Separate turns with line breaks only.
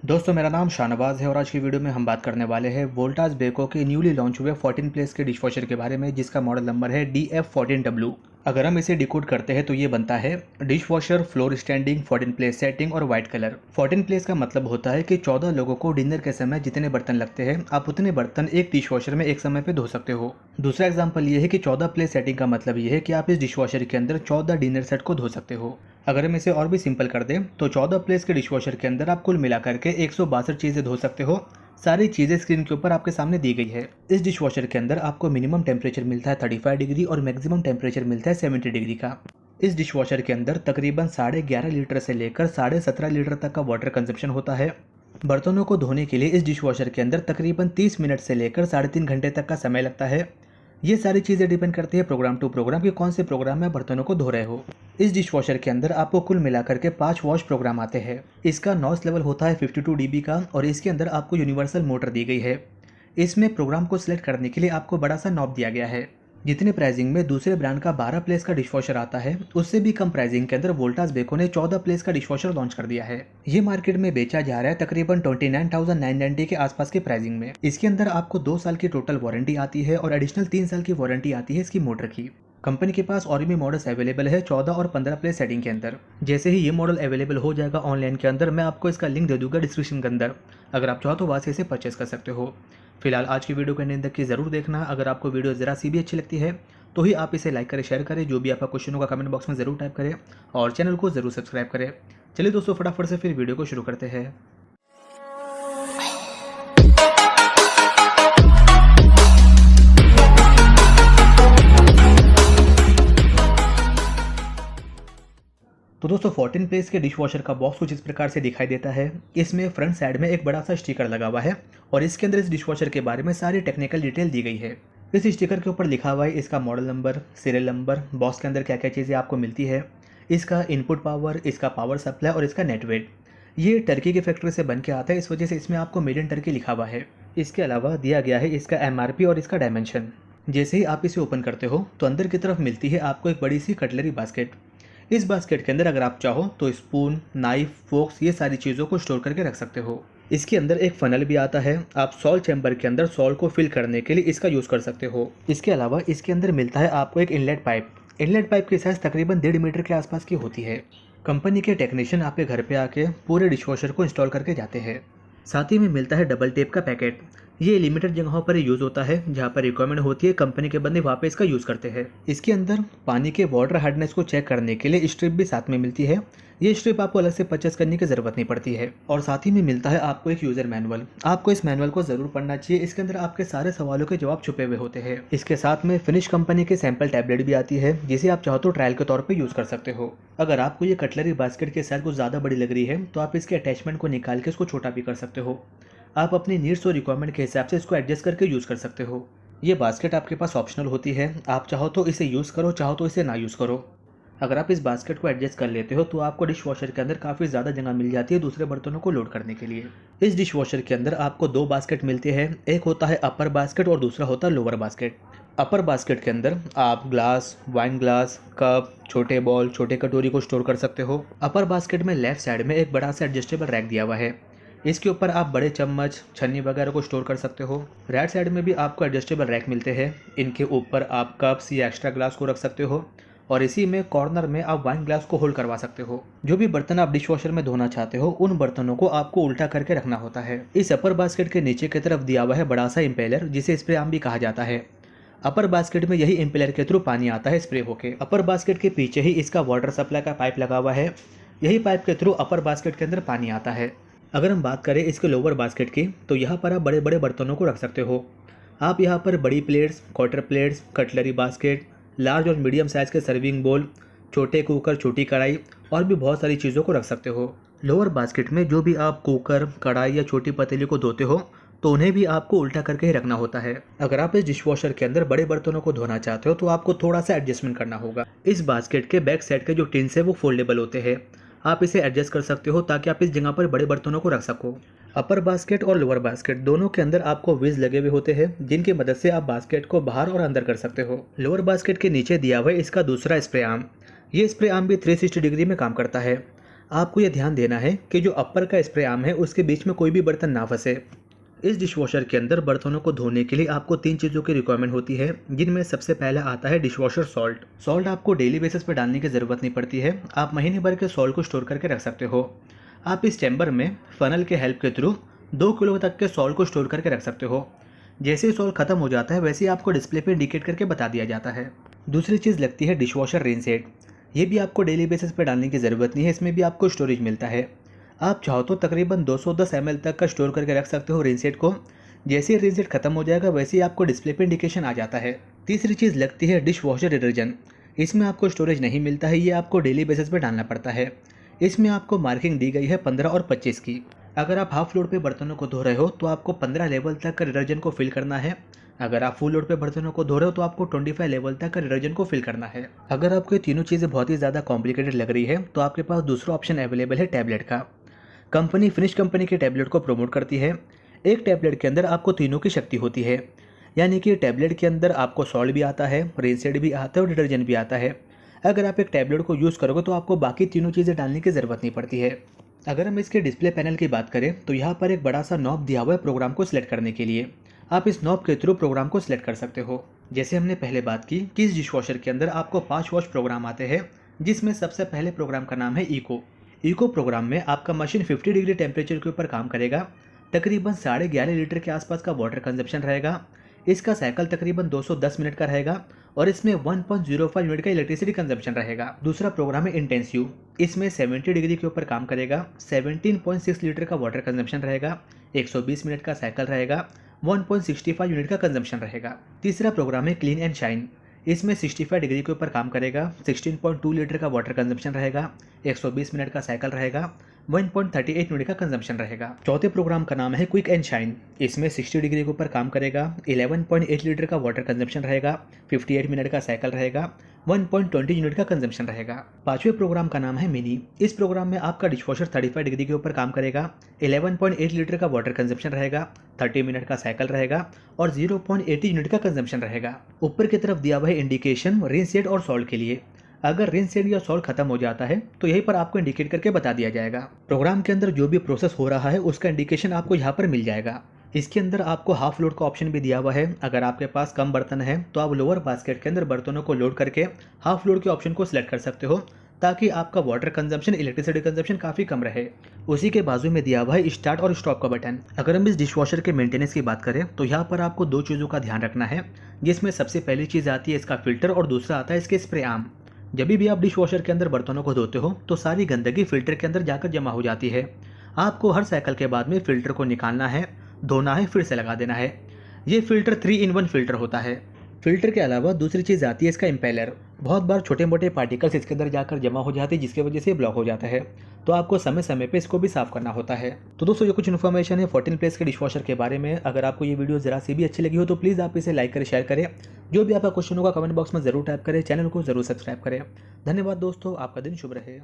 दोस्तों, मेरा नाम शाहनवाज है और आज की वीडियो में हम बात करने वाले हैं वोल्टास बेको के न्यूली लॉन्च हुए 14 प्लेस के डिशवॉशर के बारे में, जिसका मॉडल नंबर है DF14W। अगर हम इसे डिकोड करते हैं तो ये बनता है dishwasher floor standing 14 place setting और वाइट कलर। 14 प्लेस का मतलब होता है कि 14 लोगों को डिनर के समय जितने बर्तन लगते हैं आप उतने बर्तन एक डिशवॉशर में एक समय पे धो सकते हो। दूसरा एग्जाम्पल ये है कि 14 प्लेस सेटिंग का मतलब ये है कि आप इस डिशवॉशर के अंदर 14 डिनर सेट को धो सकते हो। अगर हम इसे और भी सिंपल कर दें तो 14 प्लेस के डिशवॉशर के अंदर आप कुल मिलाकर के 162 चीज़ें धो सकते हो। सारी चीज़ें स्क्रीन के ऊपर आपके सामने दी गई है। इस डिशवॉशर के अंदर आपको मिनिमम टेम्परेचर मिलता है 35 डिग्री और मैक्सिमम टेम्परेचर मिलता है 70 डिग्री का। इस डिशवॉशर के अंदर तकरीबन 11.5 लीटर से लेकर 17.5 लीटर तक का वाटर कंजप्शन होता है। बर्तनों को धोने के लिए इस डिशवॉशर के अंदर तकरीबन 30 मिनट से लेकर 3.5 घंटे तक का समय लगता है। ये सारी चीज़ें डिपेंड करती है प्रोग्राम टू प्रोग्राम कि कौन से प्रोग्राम में बर्तनों को धो रहे हो। इस डिशवॉशर के अंदर आपको कुल मिलाकर के 5 वॉश प्रोग्राम आते हैं। इसका नॉइस लेवल होता है 52 dB का और इसके अंदर आपको यूनिवर्सल मोटर दी गई है। इसमें प्रोग्राम को सिलेक्ट करने के लिए आपको बड़ा सा नॉब दिया गया है। जितने प्राइसिंग में दूसरे ब्रांड का 12 प्लेस का डिशवॉशर आता है, उससे भी कम प्राइसिंग के अंदर वोल्टास बेको ने 14 प्लेस का डिशवॉशर लॉन्च कर दिया है। ये मार्केट में बेचा जा रहा है तकरीबन 29,990 के आसपास के प्राइसिंग में। इसके अंदर आपको 2 साल की टोटल वारंटी आती है और एडिशनल 3 साल की वारंटी आती है इसकी मोटर की। कंपनी के पास और भी मॉडल्स अवेलेबल है 14 और 15 प्लेस सेटिंग के अंदर। जैसे ही ये मॉडल अवेलेबल हो जाएगा ऑनलाइन के अंदर, मैं आपको इसका लिंक दे दूंगा डिस्क्रिप्शन के अंदर। अगर आप चाहो तो वहाँ से इसे परचेस कर सकते हो। फिलहाल आज की वीडियो को एंड तक की ज़रूर देखना। अगर आपको वीडियो ज़रा सी भी अच्छी लगती है तो ही आप इसे लाइक करें, शेयर करें, जो भी आपका क्वेश्चन होगा कमेंट बॉक्स में ज़रूर टाइप करें और चैनल को ज़रूर सब्सक्राइब करें। चलिए दोस्तों, फटाफट से फिर वीडियो को शुरू करते हैं। तो दोस्तों, 14 प्लेस के डिशवॉशर का बॉक्स कुछ इस प्रकार से दिखाई देता है। इसमें फ्रंट साइड में एक बड़ा सा स्टिकर लगा हुआ है और इसके अंदर इस डिशवॉशर के बारे में सारी टेक्निकल डिटेल दी गई है। इस स्टिकर के ऊपर लिखा हुआ है इसका model number, serial number, box के अंदर क्या क्या चीज़ें आपको मिलती है, इसका इनपुट पावर, इसका पावर सप्लाई और इसका नेट वेट। ये टर्की की फैक्ट्री से बन के आता है, इस वजह से इसमें आपको मेड इन टर्की लिखा हुआ है। इसके अलावा दिया गया है इसका MRP और इसका डायमेंशन। जैसे ही आप इसे ओपन करते हो तो अंदर की तरफ मिलती है आपको एक बड़ी सी कटलरी बास्केट। इस बास्केट के अंदर अगर आप चाहो तो स्पून, नाइफ, फोक्स, ये सारी चीज़ों को स्टोर करके रख सकते हो। इसके अंदर एक फनल भी आता है, आप सॉल्ट चैम्बर के अंदर सॉल्ट को फिल करने के लिए इसका यूज़ कर सकते हो। इसके अलावा इसके अंदर मिलता है आपको एक इनलेट पाइप। इनलेट पाइप की साइज़ तकरीबन 1.5 मीटर के आसपास की होती है। कंपनी के टेक्नीशियन आपके घर पे आके पूरे डिशवॉशर को इंस्टॉल करके जाते हैं। साथ ही में मिलता है डबल टेप का पैकेट। ये लिमिटेड जगहों पर यूज़ होता है, जहाँ पर रिक्वायरमेंट होती है कंपनी के बंदे वहाँ पे इसका यूज़ करते हैं। इसके अंदर पानी के वाटर हार्डनेस को चेक करने के लिए स्ट्रिप भी साथ में मिलती है। ये स्ट्रिप आपको अलग से परचेस करने की ज़रूरत नहीं पड़ती है। और साथ ही में मिलता है आपको एक यूज़र मैनुअल। आपको इस मैनुअल को ज़रूर पढ़ना चाहिए, इसके अंदर आपके सारे सवालों के जवाब छुपे हुए होते हैं। इसके साथ में फिनिश कंपनी के सैंपल टैबलेट भी आती है, जिसे आप चाहो तो ट्रायल के तौर पर यूज़ कर सकते हो। अगर आपको ये कटलरी बास्केट के साइज कुछ ज़्यादा बड़ी लग रही है तो आप इसके अटैचमेंट को निकाल के इसको छोटा भी कर सकते हो। आप अपनी नीड्स और रिक्वायरमेंट के हिसाब से इसको एडजस्ट करके यूज़ कर सकते हो। ये बास्केट आपके पास ऑप्शनल होती है, आप चाहो तो इसे यूज़ करो, चाहो तो इसे ना यूज़ करो। अगर आप इस बास्केट को एडजस्ट कर लेते हो तो आपको डिश वॉशर के अंदर काफ़ी ज़्यादा जगह मिल जाती है दूसरे बर्तनों को लोड करने के लिए। इस डिश वॉशर के अंदर आपको 2 बास्केट मिलते हैं, एक होता है अपर बास्केट और दूसरा होता है लोअर बास्केट। अपर बास्केट के अंदर आप ग्लास, वाइन ग्लास, कप, छोटे बॉल, छोटे कटोरी को स्टोर कर सकते हो। अपर बास्केट में लेफ्ट साइड में एक बड़ा सा एडजस्टेबल रैक दिया हुआ है, इसके ऊपर आप बड़े चम्मच, छन्नी वगैरह को स्टोर कर सकते हो। राइट साइड में भी आपको एडजस्टेबल रैक मिलते हैं, इनके ऊपर आप कप्स या एक्स्ट्रा ग्लास को रख सकते हो और इसी में कॉर्नर में आप वाइन ग्लास को होल्ड करवा सकते हो। जो भी बर्तन आप डिश वॉशर में धोना चाहते हो उन बर्तनों को आपको उल्टा करके रखना होता है। इस अपर बास्केट के नीचे की तरफ दिया हुआ है बड़ा सा इम्पेलर, जिसे स्प्रे आर्म भी कहा जाता है। अपर बास्केट में यही इम्पेलर के थ्रू पानी आता है स्प्रे होके। अपर बास्केट के पीछे ही इसका वाटर सप्लाई का पाइप लगा हुआ है, यही पाइप के थ्रू अपर बास्केट के अंदर पानी आता है। अगर हम बात करें इसके लोअर बास्केट की तो यहाँ पर आप बड़े बड़े बर्तनों को रख सकते हो। आप यहाँ पर बड़ी plates, quarter plates, cutlery basket, large और मीडियम साइज़ के सर्विंग बोल, छोटे कुकर, छोटी कढ़ाई और भी बहुत सारी चीज़ों को रख सकते हो। लोअर बास्केट में जो भी आप कुकर, कढ़ाई या छोटी पतीली को धोते हो तो उन्हें भी आपको उल्टा करके ही रखना होता है। अगर आप इस डिशवॉशर के अंदर बड़े बर्तनों को धोना चाहते हो तो आपको थोड़ा सा एडजस्टमेंट करना होगा। इस बास्केट के बैक साइड के जो टिन्स है वो फोल्डेबल होते हैं, आप इसे एडजस्ट कर सकते हो ताकि आप इस जगह पर बड़े बर्तनों को रख सको। अपर बास्केट और लोअर बास्केट दोनों के अंदर आपको व्हील्स लगे हुए होते हैं, जिनकी मदद से आप बास्केट को बाहर और अंदर कर सकते हो। लोअर बास्केट के नीचे दिया हुआ है इसका दूसरा स्प्रे आर्म। ये स्प्रे आर्म भी 360 डिग्री में काम करता है। आपको यह ध्यान देना है कि जो अपर का स्प्रे आर्म है उसके बीच में कोई भी बर्तन ना फंसे। इस डिशवॉशर के अंदर बर्तनों को धोने के लिए आपको 3 चीज़ों की रिक्वायरमेंट होती है, जिनमें सबसे पहला आता है डिशवॉशर सॉल्ट। सॉल्ट आपको डेली बेसिस पर डालने की ज़रूरत नहीं पड़ती है, आप महीने भर के सॉल्ट को स्टोर करके रख सकते हो। आप इस चैम्बर में फनल के हेल्प के थ्रू 2 किलो तक के सॉल्ट को स्टोर करके रख सकते हो। जैसे ही सॉल्ट खत्म हो जाता है वैसे ही आपको डिस्प्ले पे इंडिकेट करके बता दिया जाता है। दूसरी चीज़ लगती है डिशवॉशर रिन सेट। ये भी आपको डेली बेसिस पर डालने की ज़रूरत नहीं है, इसमें भी आपको स्टोरेज मिलता है। आप चाहो तो तकरीबन 210 ml तक का स्टोर करके रख सकते हो रिन सेट को। जैसे ही रिन सेट खत्म हो जाएगा वैसे ही आपको डिस्प्ले पे इंडिकेशन आ जाता है। तीसरी चीज़ लगती है डिश वॉशर डिटर्जेंट। इसमें आपको स्टोरेज नहीं मिलता है, ये आपको डेली बेसिस पर डालना पड़ता है। इसमें आपको मार्किंग दी गई है 15 और 25 की। अगर आप हाफ लोड पे बर्तनों को धो रहे हो तो आपको 15 लेवल तक का डिटर्जेंट को फिल करना है। अगर आप फुल लोड पे बर्तनों को धो रहे हो तो आपको 25 लेवल तक का डिटर्जेंट को फिल करना है। अगर आपको ये तीनों चीज़ें बहुत ही ज़्यादा कॉम्प्लिकेटेड लग रही है तो आपके पास दूसरा ऑप्शन अवेलेबल है टैबलेट का। कंपनी फिनिश कंपनी के टैबलेट को प्रमोट करती है। एक टैबलेट के अंदर आपको तीनों की शक्ति होती है, यानी कि टैबलेट के अंदर आपको सॉल्ट भी आता है, रिन सेट भी आता है और डिटर्जेंट भी आता है। अगर आप एक टैबलेट को यूज़ करोगे तो आपको बाकी तीनों चीज़ें डालने की ज़रूरत नहीं पड़ती है। अगर हम इसके डिस्प्ले पैनल की बात करें तो यहाँ पर एक बड़ा सा नॉब दिया हुआ है प्रोग्राम को सिलेक्ट करने के लिए। आप इस नॉब के थ्रू प्रोग्राम को सिलेक्ट कर सकते हो। जैसे हमने पहले बात की कि इस डिशवॉशर के अंदर आपको 5 वॉश प्रोग्राम आते हैं, जिसमें सबसे पहले प्रोग्राम का नाम है इको। इको प्रोग्राम में आपका मशीन 50 डिग्री टेम्परेचर के ऊपर काम करेगा। तकरीबन 11.5 लीटर के आसपास का वाटर कंजप्शन रहेगा। इसका साइकिल तकरीबन 210 मिनट का रहेगा और इसमें 1.05 यूनिट का इलेक्ट्रिसिटी कंजप्शन रहेगा। दूसरा प्रोग्राम है इंटेंसिव। इसमें 70 डिग्री के ऊपर काम करेगा, 17.6 लीटर का वाटर कंजप्शन रहेगा, 120 मिनट का साइकिल रहेगा, 1.65 यूनिट का कंजप्शन रहेगा। तीसरा प्रोग्राम है क्लीन एंड शाइन। इसमें 65 डिग्री के ऊपर काम करेगा, 16.2 लीटर का वाटर कंजप्शन रहेगा, 120 मिनट का साइकिल रहेगा, 1.38 यूनिट का कंजम्पशन रहेगा। चौथे प्रोग्राम का नाम है क्विक एंड शाइन। इसमें 60 डिग्री के ऊपर काम करेगा, 11.8 लीटर का वाटर कंजम्पशन रहेगा, 58 मिनट का साइकिल रहेगा, 1.20 यूनिट का कंजम्पशन रहेगा। पांचवें प्रोग्राम का नाम है मिनी। इस प्रोग्राम में आपका डिशवॉशर 35 डिग्री के ऊपर काम करेगा, 11.8 लीटर का वाटर कंजम्पशन रहेगा, 30 मिनट का साइकिल रहेगा और 0.80 यूनिट का कंजम्पशन रहेगा। ऊपर की तरफ दिया हुआ है इंडिकेशन रिन सेट और सॉल्ट के लिए। अगर रिन सेट या सॉल्ट खत्म हो जाता है तो यहीं पर आपको इंडिकेट करके बता दिया जाएगा। प्रोग्राम के अंदर जो भी प्रोसेस हो रहा है उसका इंडिकेशन आपको यहाँ पर मिल जाएगा। इसके अंदर आपको हाफ लोड का ऑप्शन भी दिया हुआ है। अगर आपके पास कम बर्तन है तो आप लोअर बास्केट के अंदर बर्तनों को लोड करके हाफ लोड के ऑप्शन को सिलेक्ट कर सकते हो, ताकि आपका वाटर कंजम्पशन, इलेक्ट्रिसिटी कंजम्पशन काफ़ी कम रहे। उसी के बाजू में दिया हुआ है स्टार्ट और स्टॉप का बटन। अगर हम इस डिशवॉशर के मेंटेनेंस की बात करें तो यहाँ पर आपको 2 चीज़ों का ध्यान रखना है, जिसमें सबसे पहली चीज़ आती है इसका फिल्टर और दूसरा आता है इसके स्प्रे आर्म। जब भी आप डिशवॉशर के अंदर बर्तनों को धोते हो तो सारी गंदगी फिल्टर के अंदर जाकर जमा हो जाती है। आपको हर साइकिल के बाद में फिल्टर को निकालना है, धोना है, फिर से लगा देना है। ये फिल्टर 3-in-1 फिल्टर होता है। फिल्टर के अलावा दूसरी चीज़ आती है इसका इम्पेलर। बहुत बार छोटे मोटे पार्टिकल्स इसके अंदर जाकर जमा हो जाते हैं, जिसकी वजह से ब्लॉक हो जाता है, तो आपको समय समय पे इसको भी साफ करना होता है। तो दोस्तों ये कुछ इन्फॉर्मेशन है 14 प्लेस के डिशवॉशर के बारे में। अगर आपको ये वीडियो जरा सी भी अच्छी लगी हो तो प्लीज़ आप इसे लाइक करें, शेयर करें। जो भी आपका क्वेश्चन होगा कमेंट बॉक्स में जरूर टाइप करें, चैनल को जरूर सब्सक्राइब करें। धन्यवाद दोस्तों, आपका दिन शुभ रहे।